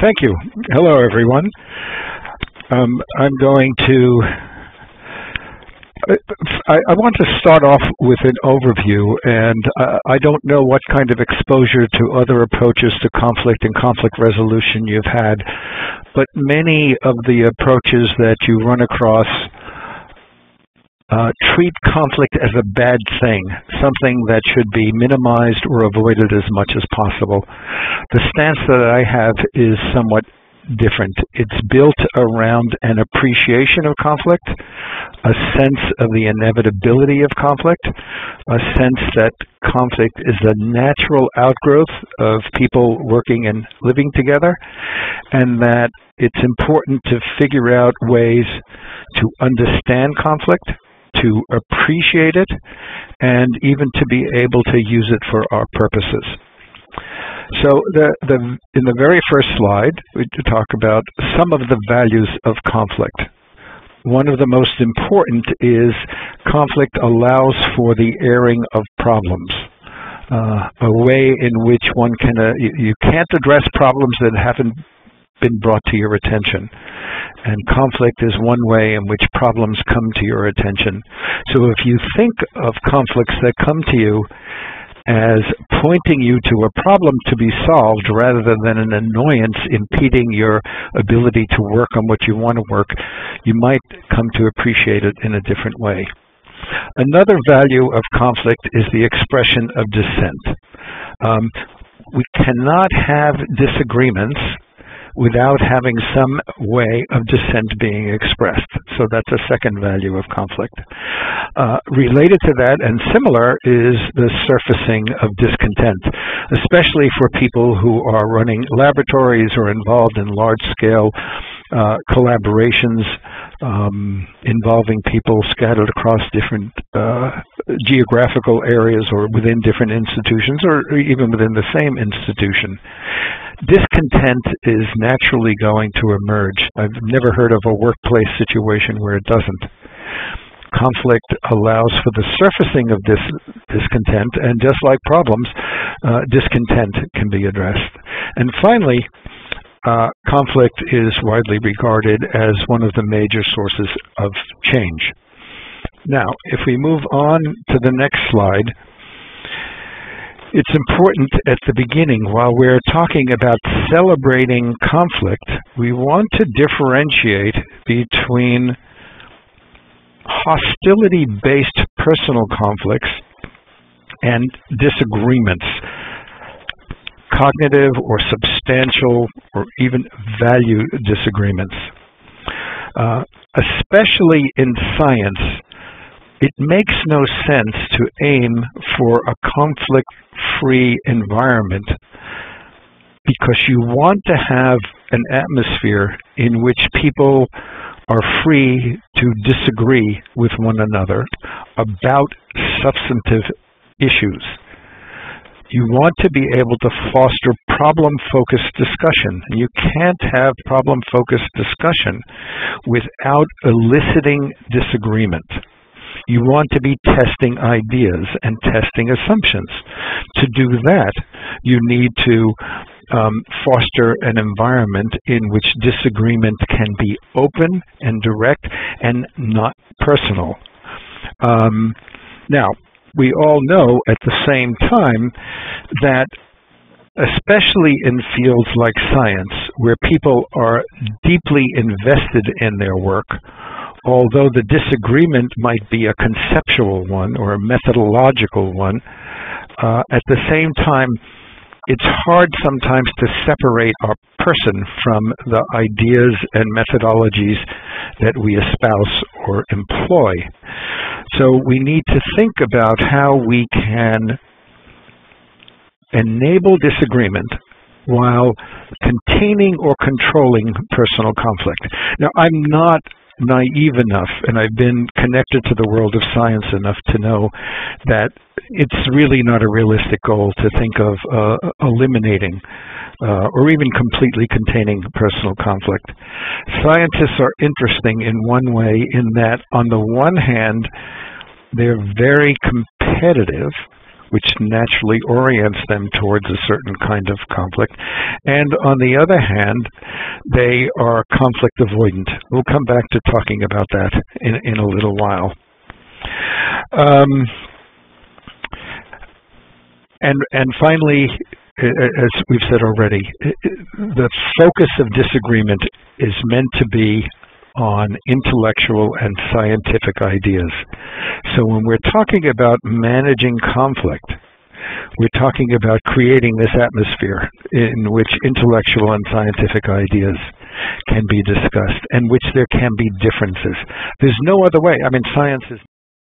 Thank you. Hello, everyone. I'm going to I want to start off with an overview, and I don't know what kind of exposure to other approaches to conflict and conflict resolution you've had, but many of the approaches that you run across treat conflict as a bad thing, something that should be minimized or avoided as much as possible. The stance that I have is somewhat different. It's built around an appreciation of conflict, a sense of the inevitability of conflict, a sense that conflict is a natural outgrowth of people working and living together, and that it's important to figure out ways to understand conflict, to appreciate it, and even to be able to use it for our purposes. So in the very first slide, we talk about some of the values of conflict. One of the most important is conflict allows for the airing of problems, a way in which one can, you can't address problems that haven't been brought to your attention. And conflict is one way in which problems come to your attention. So if you think of conflicts that come to you as pointing you to a problem to be solved rather than an annoyance impeding your ability to work on what you want to work, you might come to appreciate it in a different way. Another value of conflict is the expression of dissent. We cannot have disagreements without having some way of dissent being expressed. So that's a second value of conflict. Related to that and similar is the surfacing of discontent, especially for people who are running laboratories or involved in large-scale collaborations involving people scattered across different geographical areas or within different institutions or even within the same institution. Discontent is naturally going to emerge. I've never heard of a workplace situation where it doesn't. Conflict allows for the surfacing of this discontent, and just like problems, discontent can be addressed. And finally, conflict is widely regarded as one of the major sources of change. Now, if we move on to the next slide, it's important at the beginning, while we're talking about celebrating conflict, we want to differentiate between hostility-based personal conflicts and disagreements, cognitive or substantial or even value disagreements. Especially in science, it makes no sense to aim for a conflict-free environment because you want to have an atmosphere in which people are free to disagree with one another about substantive issues. You want to be able to foster problem-focused discussion. You can't have problem-focused discussion without eliciting disagreement. You want to be testing ideas and testing assumptions. To do that, you need to foster an environment in which disagreement can be open and direct and not personal. Now, we all know at the same time that especially in fields like science, where people are deeply invested in their work, although the disagreement might be a conceptual one or a methodological one, at the same time, it's hard sometimes to separate our person from the ideas and methodologies that we espouse or employ. So we need to think about how we can enable disagreement while containing or controlling personal conflict. Now, I'm not naive enough, and I've been connected to the world of science enough to know that it's really not a realistic goal to think of eliminating or even completely containing personal conflict. Scientists are interesting in one way in that, on the one hand, they're very competitive which naturally orients them towards a certain kind of conflict. And on the other hand, they are conflict avoidant. We'll come back to talking about that in a little while. And finally, as we've said already, the focus of disagreement is meant to be on intellectual and scientific ideas. So when we're talking about managing conflict, we're talking about creating this atmosphere in which intellectual and scientific ideas can be discussed, and which there can be differences. There's no other way. I mean, science is